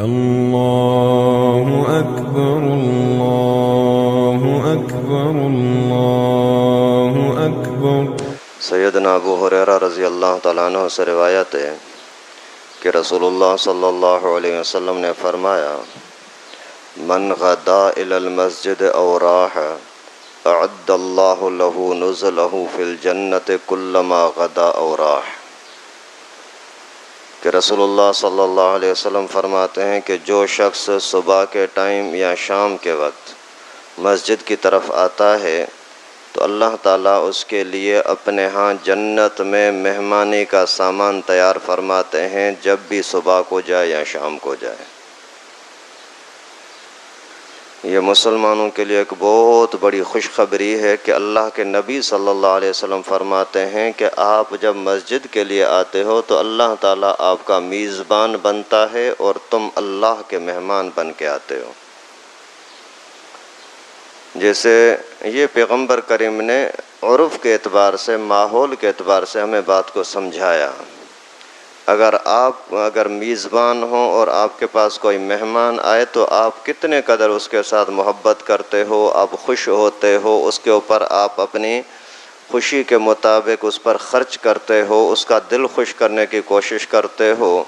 اللہ اکبر اللہ اکبر اللہ اکبر۔ سیدنا ابو ہریرہ رضی اللہ تعالیٰ عنہ سے روایت ہے کہ رسول اللہ صلی اللہ علیہ وسلم نے فرمایا، من غدا الی المسجد او راح اعد اللہ له نزلہ فی الجنت کلما غدا او راح۔ کہ رسول اللہ صلی اللہ علیہ وسلم فرماتے ہیں کہ جو شخص صبح کے ٹائم یا شام کے وقت مسجد کی طرف آتا ہے تو اللہ تعالیٰ اس کے لیے اپنے ہاں جنت میں مہمانی کا سامان تیار فرماتے ہیں، جب بھی صبح کو جائے یا شام کو جائے۔ یہ مسلمانوں کے لیے ایک بہت بڑی خوشخبری ہے کہ اللہ کے نبی صلی اللہ علیہ وسلم فرماتے ہیں کہ آپ جب مسجد کے لیے آتے ہو تو اللہ تعالیٰ آپ کا میزبان بنتا ہے اور تم اللہ کے مہمان بن کے آتے ہو۔ جیسے یہ پیغمبر کریم نے عرف کے اعتبار سے، ماحول کے اعتبار سے ہمیں بات کو سمجھایا۔ اگر میزبان ہوں اور آپ کے پاس کوئی مہمان آئے تو آپ کتنے قدر اس کے ساتھ محبت کرتے ہو، آپ خوش ہوتے ہو، اس کے اوپر آپ اپنی خوشی کے مطابق اس پر خرچ کرتے ہو، اس کا دل خوش کرنے کی کوشش کرتے ہو،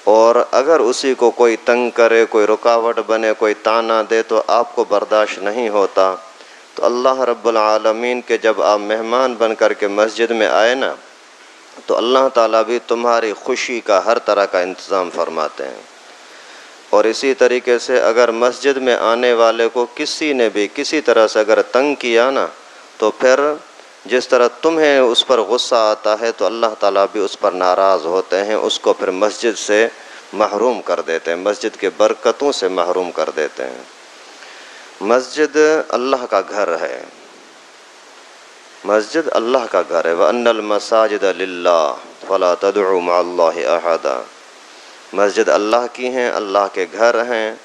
اور اگر اسی کو کوئی تنگ کرے، کوئی رکاوٹ بنے، کوئی طعنہ دے تو آپ کو برداشت نہیں ہوتا۔ تو اللہ رب العالمین کے جب آپ مہمان بن کر کے مسجد میں آئے نا تو اللہ تعالیٰ بھی تمہاری خوشی کا ہر طرح کا انتظام فرماتے ہیں۔ اور اسی طریقے سے اگر مسجد میں آنے والے کو کسی نے بھی کسی طرح سے اگر تنگ کیا نا تو پھر جس طرح تمہیں اس پر غصہ آتا ہے تو اللہ تعالیٰ بھی اس پر ناراض ہوتے ہیں، اس کو پھر مسجد سے محروم کر دیتے ہیں، مسجد کے برکتوں سے محروم کر دیتے ہیں۔ مسجد اللہ کا گھر ہے، مسجد اللہ کا گھر ہے۔ وَأَنَّ الْمَسَاجِدَ لِلَّهِ فَلَا تَدْعُوا مَعَ اللَّهِ أَحَدًا۔ مسجد اللہ کی ہیں، اللہ کے گھر ہیں۔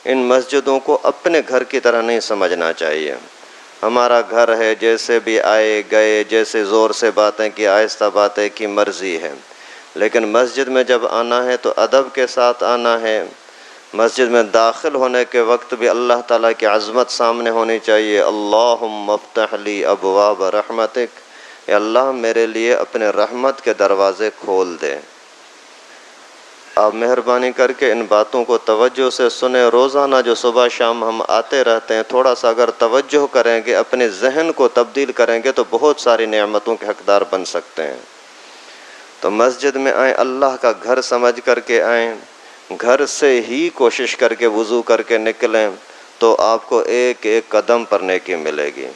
ان مسجدوں کو اپنے گھر کی طرح نہیں سمجھنا چاہیے۔ ہمارا گھر ہے، جیسے بھی آئے گئے، جیسے زور سے باتیں کی، آہستہ باتیں کی، مرضی ہے۔ لیکن مسجد میں جب آنا ہے تو ادب کے ساتھ آنا ہے۔ مسجد میں داخل ہونے کے وقت بھی اللہ تعالیٰ کی عظمت سامنے ہونی چاہیے۔ اللہم افتح لی ابواب رحمتک، اے اللہ میرے لیے اپنے رحمت کے دروازے کھول دے۔ آپ مہربانی کر کے ان باتوں کو توجہ سے سنیں۔ روزانہ جو صبح شام ہم آتے رہتے ہیں، تھوڑا سا اگر توجہ کریں گے، اپنے ذہن کو تبدیل کریں گے تو بہت ساری نعمتوں کے حقدار بن سکتے ہیں۔ تو مسجد میں آئیں، اللہ کا گھر سمجھ کر کے آئیں، گھر سے ہی کوشش کر کے وضو کر کے نکلیں تو آپ کو ایک ایک قدم پر نیکی ملے گی۔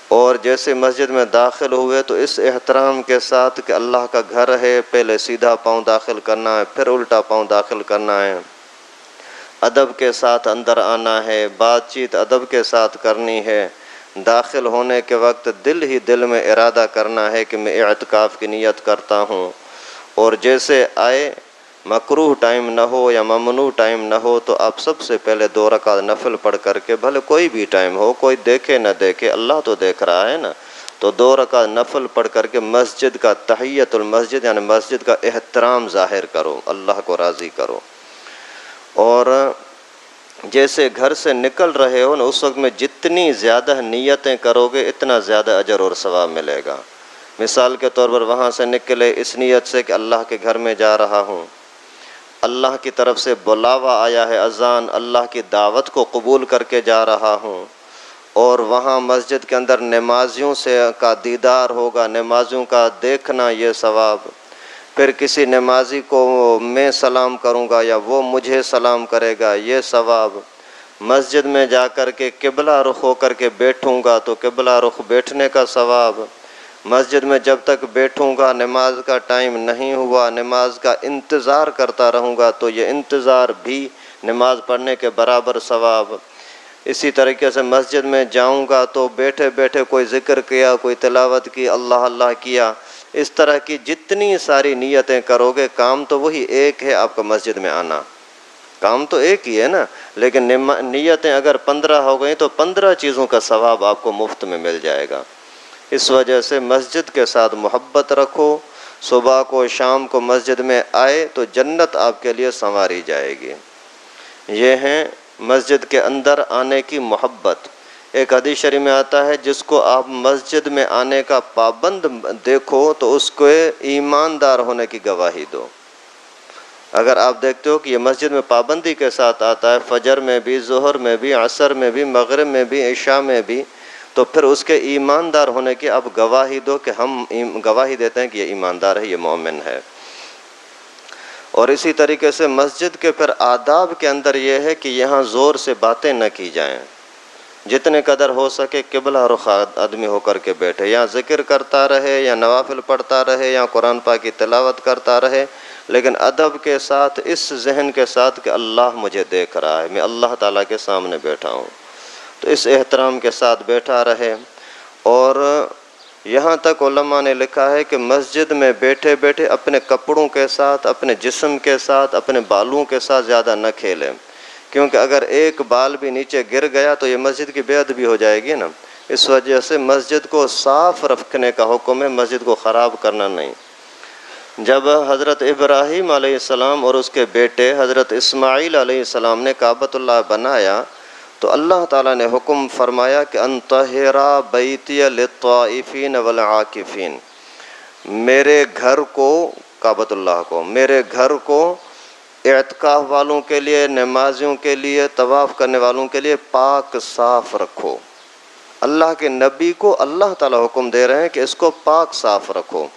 اور جیسے مسجد میں داخل ہوئے تو اس احترام کے ساتھ کہ اللہ کا گھر ہے، پہلے سیدھا پاؤں داخل کرنا ہے، پھر الٹا پاؤں داخل کرنا ہے، ادب کے ساتھ اندر آنا ہے، بات چیت ادب کے ساتھ کرنی ہے۔ داخل ہونے کے وقت دل ہی دل میں ارادہ کرنا ہے کہ میں اعتکاف کی نیت کرتا ہوں، اور جیسے آئے مکروہ ٹائم نہ ہو یا ممنوع ٹائم نہ ہو تو آپ سب سے پہلے 2 رکعت نفل پڑھ کر کے، بھلے کوئی بھی ٹائم ہو، کوئی دیکھے نہ دیکھے، اللہ تو دیکھ رہا ہے نا، تو 2 رکعت نفل پڑھ کر کے مسجد کا تحیۃ المسجد یعنی مسجد کا احترام ظاہر کرو، اللہ کو راضی کرو۔ اور جیسے گھر سے نکل رہے ہو نا، اس وقت میں جتنی زیادہ نیتیں کرو گے اتنا زیادہ اجر اور ثواب ملے گا۔ مثال کے طور پر وہاں سے نکلے اس نیت سے کہ اللہ کے گھر میں جا رہا ہوں، اللہ کی طرف سے بلاوا آیا ہے، اذان، اللہ کی دعوت کو قبول کر کے جا رہا ہوں، اور وہاں مسجد کے اندر نمازیوں سے کا دیدار ہوگا، نمازیوں کا دیکھنا یہ ثواب، پھر کسی نمازی کو میں سلام کروں گا یا وہ مجھے سلام کرے گا یہ ثواب، مسجد میں جا کر کے قبلہ رخ ہو کر کے بیٹھوں گا تو قبلہ رخ بیٹھنے کا ثواب، مسجد میں جب تک بیٹھوں گا نماز کا ٹائم نہیں ہوا، نماز کا انتظار کرتا رہوں گا تو یہ انتظار بھی نماز پڑھنے کے برابر ثواب۔ اسی طریقے سے مسجد میں جاؤں گا تو بیٹھے بیٹھے کوئی ذکر کیا، کوئی تلاوت کی، اللہ اللہ کیا، اس طرح کی جتنی ساری نیتیں کرو گے، کام تو وہی ایک ہے، آپ کا مسجد میں آنا، کام تو ایک ہی ہے نا، لیکن نیتیں اگر 15 ہو گئیں تو 15 چیزوں کا ثواب آپ کو مفت میں مل جائے گا۔ اس وجہ سے مسجد کے ساتھ محبت رکھو، صبح کو شام کو مسجد میں آئے تو جنت آپ کے لیے سنواری جائے گی۔ یہ ہیں مسجد کے اندر آنے کی محبت۔ ایک حدیث شریف میں آتا ہے جس کو آپ مسجد میں آنے کا پابند دیکھو تو اس کو ایماندار ہونے کی گواہی دو۔ اگر آپ دیکھتے ہو کہ یہ مسجد میں پابندی کے ساتھ آتا ہے، فجر میں بھی، ظہر میں بھی، عصر میں بھی، مغرب میں بھی، عشاء میں بھی، تو پھر اس کے ایماندار ہونے کی آپ گواہی دو کہ ہم گواہی دیتے ہیں کہ یہ ایماندار ہے، یہ مومن ہے۔ اور اسی طریقے سے مسجد کے پھر آداب کے اندر یہ ہے کہ یہاں زور سے باتیں نہ کی جائیں، جتنے قدر ہو سکے قبلہ رخ آدمی ہو کر کے بیٹھے، یا ذکر کرتا رہے، یا نوافل پڑھتا رہے، یا قرآن پاک کی تلاوت کرتا رہے، لیکن ادب کے ساتھ، اس ذہن کے ساتھ کہ اللہ مجھے دیکھ رہا ہے، میں اللہ تعالیٰ کے سامنے بیٹھا ہوں، تو اس احترام کے ساتھ بیٹھا رہے۔ اور یہاں تک علماء نے لکھا ہے کہ مسجد میں بیٹھے بیٹھے اپنے کپڑوں کے ساتھ، اپنے جسم کے ساتھ، اپنے بالوں کے ساتھ زیادہ نہ کھیلیں، کیونکہ اگر ایک بال بھی نیچے گر گیا تو یہ مسجد کی بے ادبی ہو جائے گی نا۔ اس وجہ سے مسجد کو صاف رکھنے کا حکم ہے، مسجد کو خراب کرنا نہیں۔ جب حضرت ابراہیم علیہ السلام اور اس کے بیٹے حضرت اسماعیل علیہ السلام نے کعبۃ اللہ بنایا تو اللہ تعالیٰ نے حکم فرمایا کہ ان طہرا بیتی للطائفین والعاکفین، میرے گھر کو، کعبۃ اللہ کو، میرے گھر کو اعتکاف والوں کے لیے، نمازیوں کے لیے، طواف کرنے والوں کے لیے پاک صاف رکھو۔ اللہ کے نبی کو اللہ تعالیٰ حکم دے رہے ہیں کہ اس کو پاک صاف رکھو۔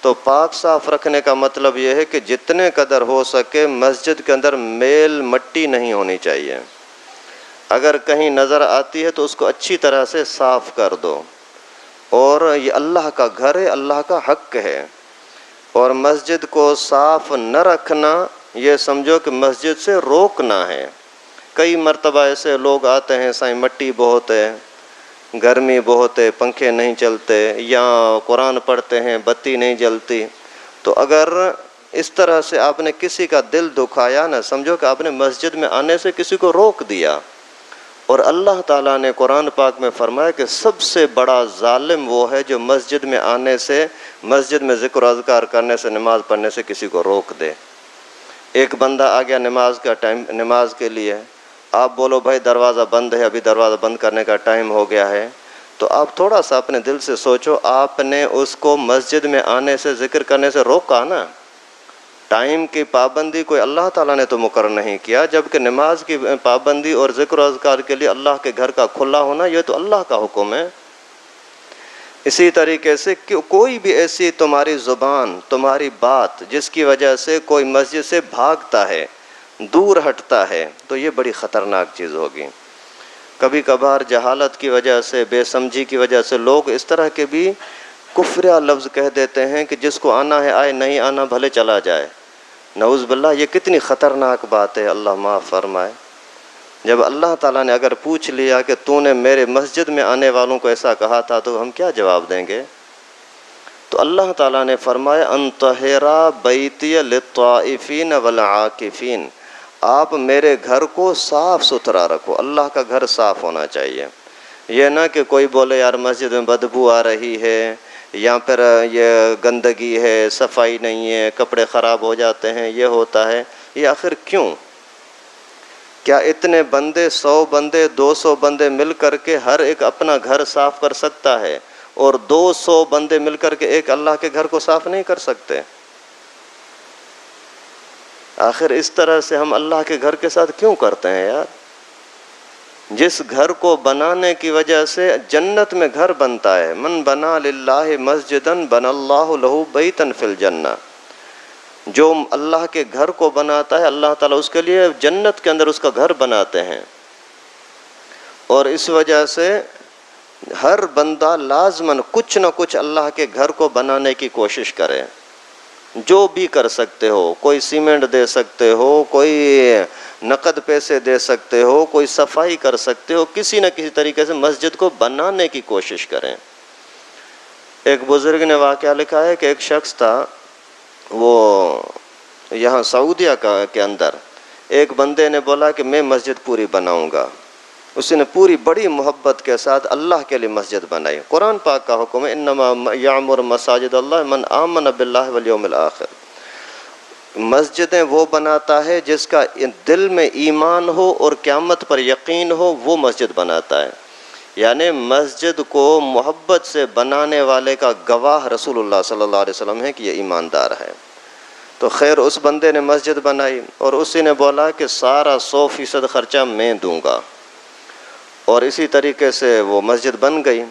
تو پاک صاف رکھنے کا مطلب یہ ہے کہ جتنے قدر ہو سکے مسجد کے اندر میل مٹی نہیں ہونی چاہیے، اگر کہیں نظر آتی ہے تو اس کو اچھی طرح سے صاف کر دو۔ اور یہ اللہ کا گھر ہے، اللہ کا حق ہے، اور مسجد کو صاف نہ رکھنا یہ سمجھو کہ مسجد سے روکنا ہے۔ کئی مرتبہ ایسے لوگ آتے ہیں، سائیں مٹی بہت ہے، گرمی بہت ہے، پنکھے نہیں چلتے، یا قرآن پڑھتے ہیں بتی نہیں جلتی، تو اگر اس طرح سے آپ نے کسی کا دل دکھایا نہ، سمجھو کہ آپ نے مسجد میں آنے سے کسی کو روک دیا۔ اور اللہ تعالیٰ نے قرآن پاک میں فرمایا کہ سب سے بڑا ظالم وہ ہے جو مسجد میں آنے سے، مسجد میں ذکر و اذکار کرنے سے، نماز پڑھنے سے کسی کو روک دے۔ ایک بندہ آ گیا نماز کا ٹائم، نماز کے لیے، آپ بولو بھائی دروازہ بند ہے، ابھی دروازہ بند کرنے کا ٹائم ہو گیا ہے، تو آپ تھوڑا سا اپنے دل سے سوچو، آپ نے اس کو مسجد میں آنے سے، ذکر کرنے سے روکا نا۔ ٹائم کی پابندی کوئی اللہ تعالیٰ نے تو مقرر نہیں کیا، جبکہ نماز کی پابندی اور ذکر و اذکار کے لیے اللہ کے گھر کا کھلا ہونا یہ تو اللہ کا حکم ہے۔ اسی طریقے سے کوئی بھی ایسی تمہاری زبان، تمہاری بات جس کی وجہ سے کوئی مسجد سے بھاگتا ہے، دور ہٹتا ہے، تو یہ بڑی خطرناک چیز ہوگی۔ کبھی کبھار جہالت کی وجہ سے، بے سمجھی کی وجہ سے لوگ اس طرح کے بھی کفریہ لفظ کہہ دیتے ہیں کہ جس کو آنا ہے آئے، نہیں آنا بھلے چلا جائے۔ نعوذ باللہ، یہ کتنی خطرناک بات ہے، اللہ معاف فرمائے۔ جب اللہ تعالیٰ نے اگر پوچھ لیا کہ تو نے میرے مسجد میں آنے والوں کو ایسا کہا تھا تو ہم کیا جواب دیں گے؟ تو اللہ تعالیٰ نے فرمایا ان طہرا بیتی للطائفین والعاکفین، آپ میرے گھر کو صاف ستھرا رکھو۔ اللہ کا گھر صاف ہونا چاہیے، یہ نہ کہ کوئی بولے یار مسجد میں بدبو آ رہی ہے، یا پھر یہ گندگی ہے، صفائی نہیں ہے، کپڑے خراب ہو جاتے ہیں، یہ ہوتا ہے۔ یہ آخر کیوں؟ کیا اتنے بندے، 100 بندے، 200 بندے مل کر کے ہر ایک اپنا گھر صاف کر سکتا ہے، اور 200 بندے مل کر کے ایک اللہ کے گھر کو صاف نہیں کر سکتے؟ آخر اس طرح سے ہم اللہ کے گھر کے ساتھ کیوں کرتے ہیں یار؟ جس گھر کو بنانے کی وجہ سے جنت میں گھر بنتا ہے، من بنا للہ مسجدن بن اللہ لہ بیتن فی الجنہ، جو اللہ کے گھر کو بناتا ہے اللہ تعالیٰ اس کے لیے جنت کے اندر اس کا گھر بناتے ہیں۔ اور اس وجہ سے ہر بندہ لازماً کچھ نہ کچھ اللہ کے گھر کو بنانے کی کوشش کرے، جو بھی کر سکتے ہو۔ کوئی سیمنٹ دے سکتے ہو، کوئی نقد پیسے دے سکتے ہو، کوئی صفائی کر سکتے ہو، کسی نہ کسی طریقے سے مسجد کو بنانے کی کوشش کریں۔ ایک بزرگ نے واقعہ لکھا ہے کہ ایک شخص تھا، وہ یہاں سعودیہ کے اندر، ایک بندے نے بولا کہ میں مسجد پوری بناؤں گا۔ اس نے پوری بڑی محبت کے ساتھ اللہ کے لیے مسجد بنائی۔ قرآن پاک کا حکم ہے انما یعمر مساجد اللہ من آمن باللہ والیوم الآخر۔ مسجدیں وہ بناتا ہے جس کا دل میں ایمان ہو اور قیامت پر یقین ہو، وہ مسجد بناتا ہے۔ یعنی مسجد کو محبت سے بنانے والے کا گواہ رسول اللہ صلی اللہ علیہ وسلم ہے کہ یہ ایماندار ہے۔ تو خیر اس بندے نے مسجد بنائی اور اسی نے بولا کہ سارا 100% خرچہ میں دوں گا، اور اسی طریقے سے وہ مسجد بن گئی۔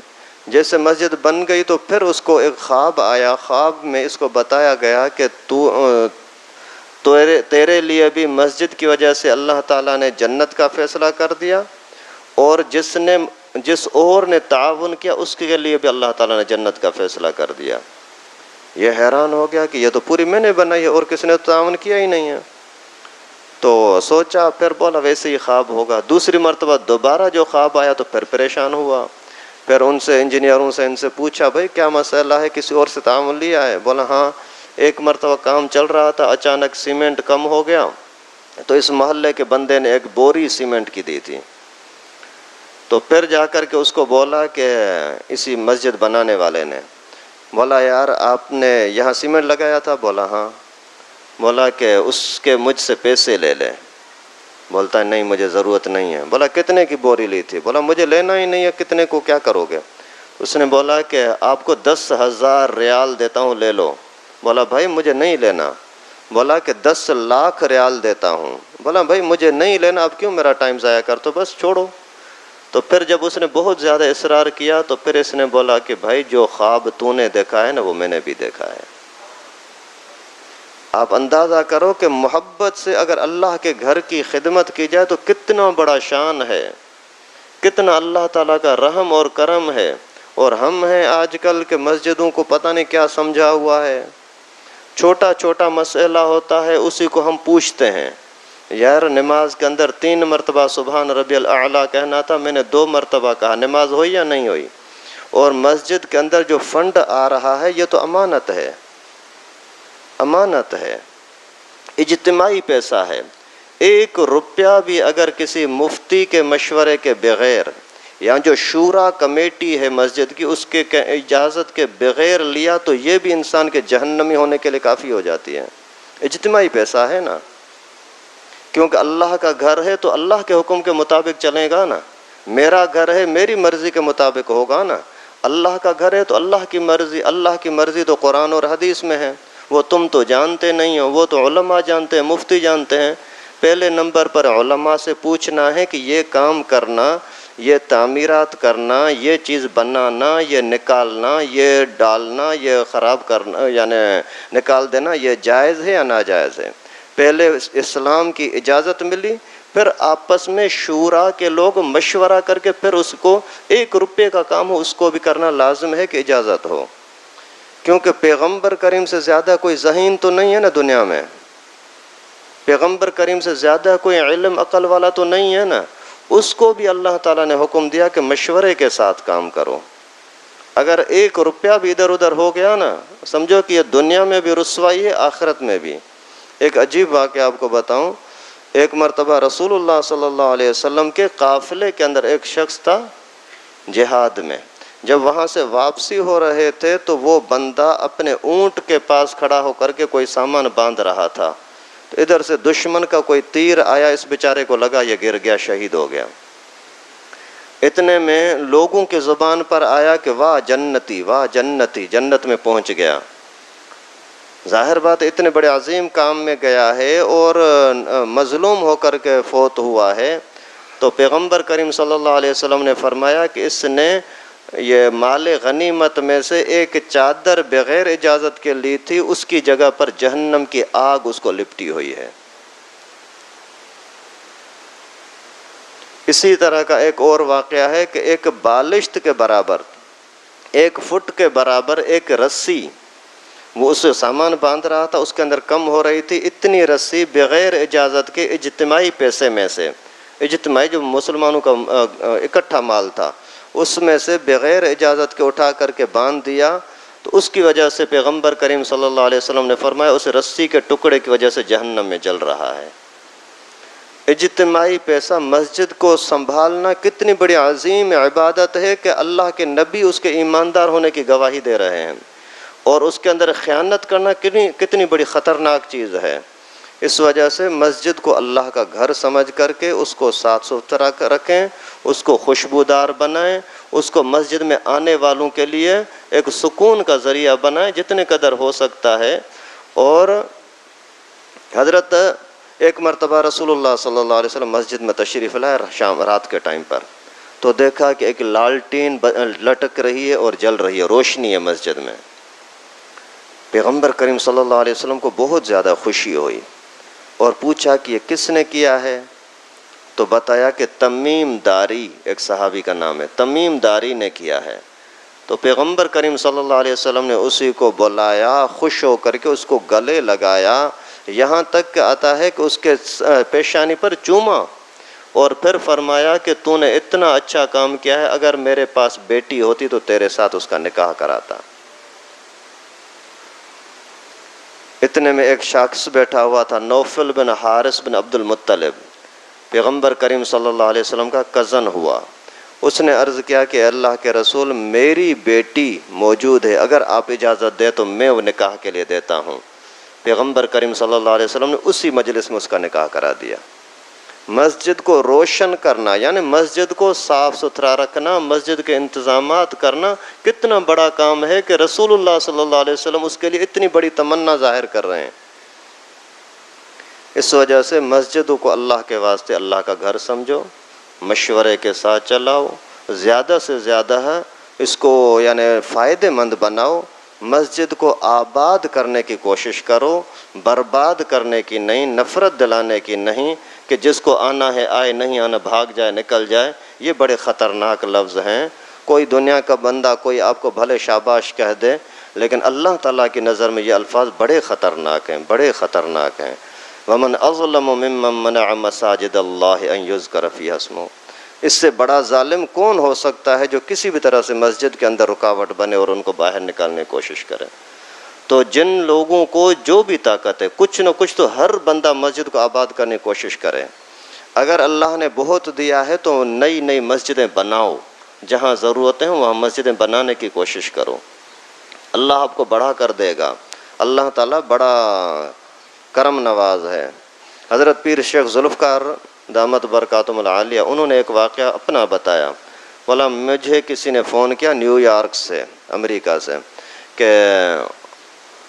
جیسے مسجد بن گئی تو پھر اس کو ایک خواب آیا، خواب میں اس کو بتایا گیا کہ تیرے لیے بھی مسجد کی وجہ سے اللہ تعالیٰ نے جنت کا فیصلہ کر دیا، اور جس اور نے تعاون کیا اس کے لیے بھی اللہ تعالیٰ نے جنت کا فیصلہ کر دیا۔ یہ حیران ہو گیا کہ یہ تو پوری میں نے بنائی ہے اور کسی نے تعاون کیا ہی نہیں ہے۔ تو سوچا، پھر بولا ویسے ہی خواب ہوگا۔ دوسری مرتبہ دوبارہ جو خواب آیا تو پھر پریشان ہوا، پھر ان سے انجینئروں سے ان سے پوچھا بھائی کیا مسئلہ ہے، کسی اور سے تعاون لیا ہے؟ بولا ہاں، ایک مرتبہ کام چل رہا تھا، اچانک سیمنٹ کم ہو گیا تو اس محلے کے بندے نے ایک بوری سیمنٹ کی دی تھی، تو پھر جا کر کے اس کو بولا کہ اسی مسجد بنانے والے نے بولا یار آپ نے یہاں سیمنٹ لگایا تھا؟ بولا ہاں۔ بولا کہ اس کے مجھ سے پیسے لے لے۔ بولتا ہے نہیں مجھے ضرورت نہیں ہے۔ بولا کتنے کی بوری لی تھی؟ بولا مجھے لینا ہی نہیں ہے، کتنے کو کیا کرو گے؟ اس نے بولا کہ آپ کو 10,000 ریال دیتا ہوں، لے لو۔ بولا بھائی مجھے نہیں لینا۔ بولا کہ 10 لاکھ ریال دیتا ہوں۔ بولا بھائی مجھے نہیں لینا، اب کیوں میرا ٹائم ضائع کر، تو بس چھوڑو۔ تو پھر جب اس نے بہت زیادہ اصرار کیا تو پھر اس نے بولا کہ بھائی جو خواب تو نے دیکھا ہے نا وہ میں نے بھی دیکھا ہے۔ آپ اندازہ کرو کہ محبت سے اگر اللہ کے گھر کی خدمت کی جائے تو کتنا بڑا شان ہے، کتنا اللہ تعالیٰ کا رحم اور کرم ہے۔ اور ہم ہیں آج کل کے مسجدوں کو پتہ نہیں کیا سمجھا ہوا ہے، چھوٹا چھوٹا مسئلہ ہوتا ہے اسی کو ہم پوچھتے ہیں۔ یار نماز کے اندر 3 مرتبہ سبحان ربی الاعلیٰ کہنا تھا، میں نے 2 مرتبہ کہا، نماز ہوئی یا نہیں ہوئی؟ اور مسجد کے اندر جو فنڈ آ رہا ہے یہ تو امانت ہے، امانت ہے، اجتماعی پیسہ ہے۔ 1 روپیہ بھی اگر کسی مفتی کے مشورے کے بغیر یا جو شورا کمیٹی ہے مسجد کی اس کے اجازت کے بغیر لیا تو یہ بھی انسان کے جہنمی ہونے کے لیے کافی ہو جاتی ہے۔ اجتماعی پیسہ ہے نا، کیونکہ اللہ کا گھر ہے تو اللہ کے حکم کے مطابق چلے گا نا۔ میرا گھر ہے میری مرضی کے مطابق ہوگا نا۔ اللہ کا گھر ہے تو اللہ کی مرضی تو قرآن اور حدیث میں ہے، وہ تم تو جانتے نہیں ہو، وہ تو علماء جانتے ہیں، مفتی جانتے ہیں۔ پہلے نمبر پر علماء سے پوچھنا ہے کہ یہ کام کرنا، یہ تعمیرات کرنا، یہ چیز بنانا، یہ نکالنا، یہ ڈالنا، یہ خراب کرنا یعنی نکال دینا، یہ جائز ہے یا ناجائز ہے۔ پہلے اسلام کی اجازت ملی، پھر آپس میں شورا کے لوگ مشورہ کر کے پھر اس کو 1 روپے کا کام ہو اس کو بھی کرنا لازم ہے کہ اجازت ہو، کیونکہ پیغمبر کریم سے زیادہ کوئی ذہین تو نہیں ہے نا دنیا میں، پیغمبر کریم سے زیادہ کوئی علم عقل والا تو نہیں ہے نا، اس کو بھی اللہ تعالیٰ نے حکم دیا کہ مشورے کے ساتھ کام کرو۔ اگر 1 روپیہ بھی ادھر ادھر ہو گیا نا، سمجھو کہ یہ دنیا میں بھی رسوائی ہے، آخرت میں بھی۔ ایک عجیب واقعہ آپ کو بتاؤں، ایک مرتبہ رسول اللہ صلی اللہ علیہ وسلم کے قافلے کے اندر ایک شخص تھا جہاد میں، جب وہاں سے واپسی ہو رہے تھے تو وہ بندہ اپنے اونٹ کے پاس کھڑا ہو کر کے کوئی سامان باندھ رہا تھا، تو ادھر سے دشمن کا کوئی تیر آیا، اس بیچارے کو لگا، یہ گر گیا، شہید ہو گیا۔ اتنے میں لوگوں کی زبان پر آیا کہ واہ جنتی، واہ جنتی، جنت میں پہنچ گیا۔ ظاہر بات اتنے بڑے عظیم کام میں گیا ہے اور مظلوم ہو کر کے فوت ہوا ہے، تو پیغمبر کریم صلی اللہ علیہ وسلم نے فرمایا کہ اس نے یہ مال غنیمت میں سے ایک چادر بغیر اجازت کے لی تھی، اس کی جگہ پر جہنم کی آگ اس کو لپٹی ہوئی ہے۔ اسی طرح کا ایک اور واقعہ ہے کہ ایک بالشت کے برابر، 1 فٹ کے برابر ایک رسی، وہ اس سے سامان باندھ رہا تھا، اس کے اندر کم ہو رہی تھی، اتنی رسی بغیر اجازت کے اجتماعی پیسے میں سے، اجتماعی جو مسلمانوں کا اکٹھا مال تھا، اس میں سے بغیر اجازت کے اٹھا کر کے باندھ دیا، تو اس کی وجہ سے پیغمبر کریم صلی اللہ علیہ وسلم نے فرمایا اس رسی کے ٹکڑے کی وجہ سے جہنم میں جل رہا ہے۔ اجتماعی پیسہ، مسجد کو سنبھالنا کتنی بڑی عظیم عبادت ہے کہ اللہ کے نبی اس کے ایماندار ہونے کی گواہی دے رہے ہیں، اور اس کے اندر خیانت کرنا کتنی بڑی خطرناک چیز ہے۔ اس وجہ سے مسجد کو اللہ کا گھر سمجھ کر کے اس کو صاف ستھرا رکھیں، اس کو خوشبودار بنائیں، اس کو مسجد میں آنے والوں کے لیے ایک سکون کا ذریعہ بنائیں جتنے قدر ہو سکتا ہے۔ اور حضرت ایک مرتبہ رسول اللہ صلی اللہ علیہ وسلم مسجد میں تشریف لائے شام رات کے ٹائم پر، تو دیکھا کہ ایک لالٹین لٹک رہی ہے اور جل رہی ہے، روشنی ہے مسجد میں۔ پیغمبر کریم صلی اللہ علیہ وسلم کو بہت زیادہ خوشی ہوئی اور پوچھا کہ یہ کس نے کیا ہے؟ تو بتایا کہ تمیم داری، ایک صحابی کا نام ہے، تمیم داری نے کیا ہے۔ تو پیغمبر کریم صلی اللہ علیہ وسلم نے اسی کو بلایا، خوش ہو کر کے اس کو گلے لگایا، یہاں تک کہ آتا ہے کہ اس کے پیشانی پر چوما، اور پھر فرمایا کہ تو نے اتنا اچھا کام کیا ہے، اگر میرے پاس بیٹی ہوتی تو تیرے ساتھ اس کا نکاح کراتا۔ اتنے میں ایک شخص بیٹھا ہوا تھا، نوفل بن حارث بن عبد المطلب، پیغمبر کریم صلی اللہ علیہ وسلم کا کزن ہوا۔ اس نے عرض کیا کہ اللہ کے رسول، میری بیٹی موجود ہے، اگر آپ اجازت دیں تو میں وہ نکاح کے لیے دیتا ہوں۔ پیغمبر کریم صلی اللہ علیہ وسلم نے اسی مجلس میں اس کا نکاح کرا دیا۔ مسجد کو روشن کرنا یعنی مسجد کو صاف ستھرا رکھنا، مسجد کے انتظامات کرنا کتنا بڑا کام ہے کہ رسول اللہ صلی اللہ علیہ وسلم اس کے لیے اتنی بڑی تمنا ظاہر کر رہے ہیں۔ اس وجہ سے مسجدوں کو اللہ کے واسطے اللہ کا گھر سمجھو، مشورے کے ساتھ چلاؤ، زیادہ سے زیادہ اس کو یعنی فائدہ مند بناؤ، مسجد کو آباد کرنے کی کوشش کرو، برباد کرنے کی نہیں، نفرت دلانے کی نہیں کہ جس کو آنا ہے آئے، نہیں آنا بھاگ جائے، نکل جائے۔ یہ بڑے خطرناک لفظ ہیں۔ کوئی دنیا کا بندہ کوئی آپ کو بھلے شاباش کہہ دے، لیکن اللہ تعالیٰ کی نظر میں یہ الفاظ بڑے خطرناک ہیں، بڑے خطرناک ہیں۔ وَمَنْ أَظْلَمُ مِمَّنْ مَنَعَ مَسَاجِدَ اللَّهِ أَنْ يُذْكَرَ فِيهَا اسْمُهُ۔ اس سے بڑا ظالم کون ہو سکتا ہے جو کسی بھی طرح سے مسجد کے اندر رکاوٹ بنے اور ان کو باہر نکالنے کی کوشش کرے؟ تو جن لوگوں کو جو بھی طاقت ہے، کچھ نہ کچھ تو ہر بندہ مسجد کو آباد کرنے کی کوشش کرے۔ اگر اللہ نے بہت دیا ہے تو نئی نئی مسجدیں بناؤ، جہاں ضرورتیں ہیں وہاں مسجدیں بنانے کی کوشش کرو، اللہ آپ کو بڑھا کر دے گا۔ اللہ تعالیٰ بڑا کرم نواز ہے۔ حضرت پیر شیخ ذوالفقار دامت برکاتہم العالیہ، انہوں نے ایک واقعہ اپنا بتایا۔ بولا مجھے کسی نے فون کیا نیو یارک سے، امریکہ سے، کہ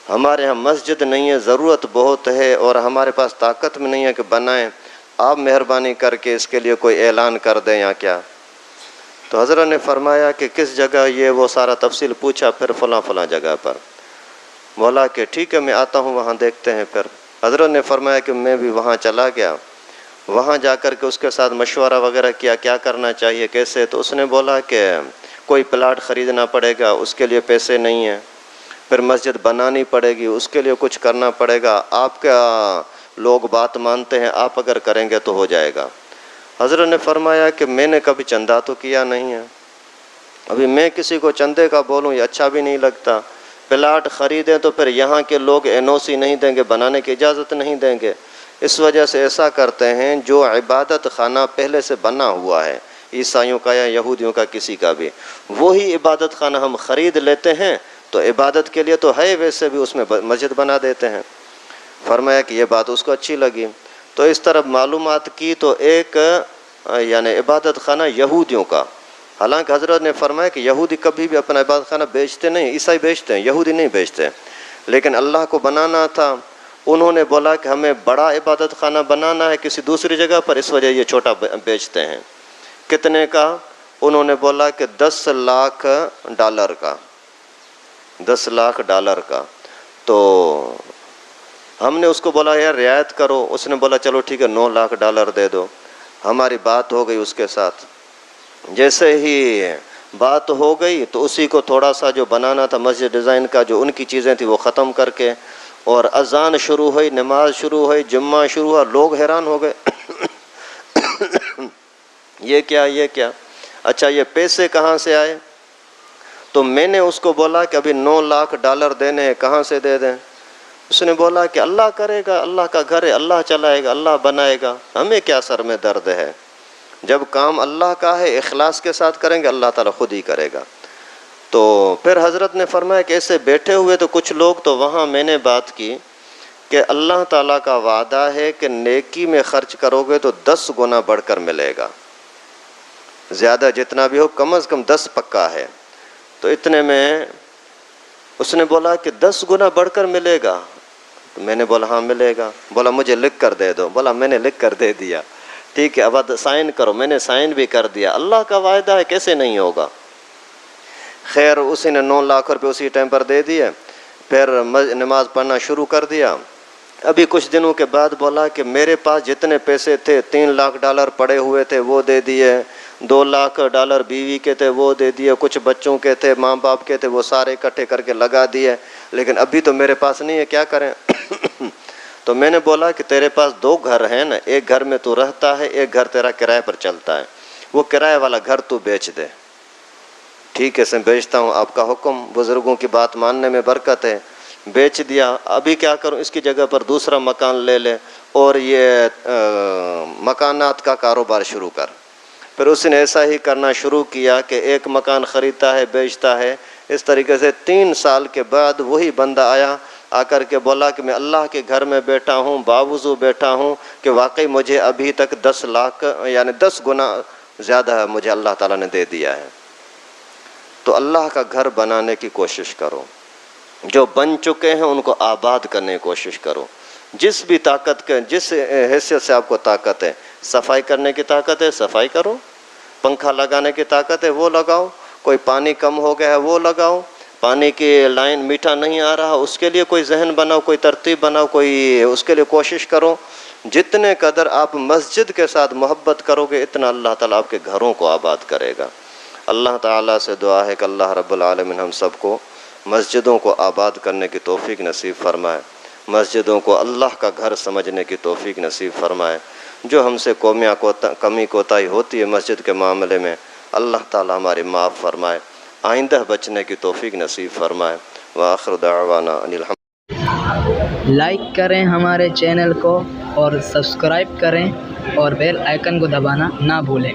ہمارے یہاں مسجد نہیں ہے، ضرورت بہت ہے اور ہمارے پاس طاقت بھی نہیں ہے کہ بنائیں، آپ مہربانی کر کے اس کے لیے کوئی اعلان کر دیں یا کیا۔ تو حضرت نے فرمایا کہ کس جگہ، یہ وہ سارا تفصیل پوچھا، پھر فلاں فلاں جگہ پر۔ بولا کہ ٹھیک ہے میں آتا ہوں، وہاں دیکھتے ہیں۔ پھر حضرت نے فرمایا کہ میں بھی وہاں چلا گیا، وہاں جا کر کے اس کے ساتھ مشورہ وغیرہ کیا، کیا کرنا چاہیے کیسے۔ تو اس نے بولا کہ کوئی پلاٹ خریدنا پڑے گا، اس کے لیے پیسے نہیں ہیں، پھر مسجد بنانی پڑے گی، اس کے لیے کچھ کرنا پڑے گا، آپ کا لوگ بات مانتے ہیں، آپ اگر کریں گے تو ہو جائے گا۔ حضرت نے فرمایا کہ میں نے کبھی چندہ تو کیا نہیں ہے، ابھی میں کسی کو چندے کا بولوں یہ اچھا بھی نہیں لگتا۔ پلاٹ خریدیں تو پھر یہاں کے لوگ NOC نہیں دیں گے، بنانے کی اجازت نہیں دیں گے۔ اس وجہ سے ایسا کرتے ہیں، جو عبادت خانہ پہلے سے بنا ہوا ہے، عیسائیوں کا یا یہودیوں کا کسی کا بھی، وہی عبادت خانہ ہم خرید لیتے ہیں، تو عبادت کے لیے تو ہے، ویسے بھی اس میں مسجد بنا دیتے ہیں۔ فرمایا کہ یہ بات اس کو اچھی لگی، تو اس طرح معلومات کی تو ایک یعنی عبادت خانہ یہودیوں کا، حالانکہ حضرت نے فرمایا کہ یہودی کبھی بھی اپنا عبادت خانہ بیچتے نہیں، عیسائی بیچتے ہیں، یہودی نہیں بیچتے، لیکن اللہ کو بنانا تھا۔ انہوں نے بولا کہ ہمیں بڑا عبادت خانہ بنانا ہے کسی دوسری جگہ پر، اس وجہ یہ چھوٹا بیچتے ہیں۔ کتنے کا؟ انہوں نے بولا کہ $10 لاکھ کا، $10 لاکھ کا۔ تو ہم نے اس کو بولا یار رعایت کرو، اس نے بولا چلو ٹھیک ہے $9 لاکھ دے دو۔ ہماری بات ہو گئی اس کے ساتھ، جیسے ہی بات ہو گئی تو اسی کو تھوڑا سا جو بنانا تھا مسجد ڈیزائن کا، جو ان کی چیزیں تھیں وہ ختم کر کے، اور اذان شروع ہوئی، نماز شروع ہوئی، جمعہ شروع ہوا، لوگ حیران ہو گئے یہ کیا؟ اچھا یہ پیسے کہاں سے آئے؟ تو میں نے اس کو بولا کہ ابھی $9 لاکھ دینے ہیں، کہاں سے دے دیں؟ اس نے بولا کہ اللہ کرے گا، اللہ کا گھر ہے، اللہ چلائے گا، اللہ بنائے گا، ہمیں کیا سر میں درد ہے؟ جب کام اللہ کا ہے اخلاص کے ساتھ کریں گے اللہ تعالیٰ خود ہی کرے گا۔ تو پھر حضرت نے فرمایا کہ ایسے بیٹھے ہوئے تو کچھ لوگ، تو وہاں میں نے بات کی کہ اللہ تعالیٰ کا وعدہ ہے کہ نیکی میں خرچ کرو گے تو 10 گنا بڑھ کر ملے گا، زیادہ جتنا بھی ہو کم از کم 10 پکا ہے۔ تو اتنے میں اس نے بولا کہ 10 گنا بڑھ کر ملے گا؟ تو میں نے بولا ہاں ملے گا۔ بولا مجھے لکھ کر دے دو۔ بولا میں نے لکھ کر دے دیا، ٹھیک ہے اب سائن کرو۔ میں نے سائن بھی کر دیا، اللہ کا وعدہ ہے کیسے نہیں ہوگا۔ خیر اسی نے 9 لاکھ روپے اسی ٹائم پر دے دیے، پھر نماز پڑھنا شروع کر دیا۔ ابھی کچھ دنوں کے بعد بولا کہ میرے پاس جتنے پیسے تھے $3 لاکھ پڑے ہوئے تھے وہ دے دیے، $2 لاکھ بیوی کے تھے وہ دے دیے، کچھ بچوں کے تھے، ماں باپ کے تھے، وہ سارے اکٹھے کر کے لگا دیے، لیکن ابھی تو میرے پاس نہیں ہے، کیا کریں؟ تو میں نے بولا کہ تیرے پاس 2 گھر ہیں نا، ایک گھر میں تو رہتا ہے، ایک گھر تیرا کرائے پر چلتا ہے، وہ کرائے والا گھر تو بیچ دے۔ ٹھیک ہے میں بیچتا ہوں، آپ کا حکم، بزرگوں کی بات ماننے میں برکت ہے۔ بیچ دیا۔ ابھی کیا کروں، اس کی جگہ پر دوسرا مکان لے لے اور یہ مکانات کا کاروبار شروع کر۔ پھر اس نے ایسا ہی کرنا شروع کیا کہ ایک مکان خریدتا ہے بیچتا ہے، اس طریقے سے 3 سال کے بعد وہی بندہ آیا، آ کر کے بولا کہ میں اللہ کے گھر میں بیٹھا ہوں، باوضو بیٹھا ہوں کہ واقعی مجھے ابھی تک 10 لاکھ یعنی 10 گنا زیادہ مجھے اللہ تعالیٰ نے دے دیا ہے۔ تو اللہ کا گھر بنانے کی کوشش کرو، جو بن چکے ہیں ان کو آباد کرنے کی کوشش کرو، جس بھی طاقت کے جس حیثیت سے آپ کو طاقت ہے، صفائی کرنے کی طاقت ہے صفائی کرو، پنکھا لگانے کی طاقت ہے وہ لگاؤ، کوئی پانی کم ہو گیا ہے وہ لگاؤ، پانی کی لائن میٹھا نہیں آ رہا اس کے لیے کوئی ذہن بناؤ، کوئی ترتیب بناؤ، کوئی اس کے لیے کوشش کرو۔ جتنے قدر آپ مسجد کے ساتھ محبت کرو گے اتنا اللہ تعالیٰ آپ کے گھروں کو آباد کرے گا۔ اللہ تعالیٰ سے دعا ہے کہ اللہ رب العالمین ہم سب کو مسجدوں کو آباد کرنے کی توفیق نصیب فرمائے، مسجدوں کو اللہ کا گھر سمجھنے کی توفیق نصیب فرمائے۔ جو ہم سے کمی کوتاہی ہوتی ہے مسجد کے معاملے میں اللہ تعالیٰ ہماری معاف فرمائے، آئندہ بچنے کی توفیق نصیب فرمائے۔ وآخر دعوانا ان الحمد۔ لائک کریں ہمارے چینل کو اور سبسکرائب کریں اور بیل آئیکن کو دبانا نہ بھولیں۔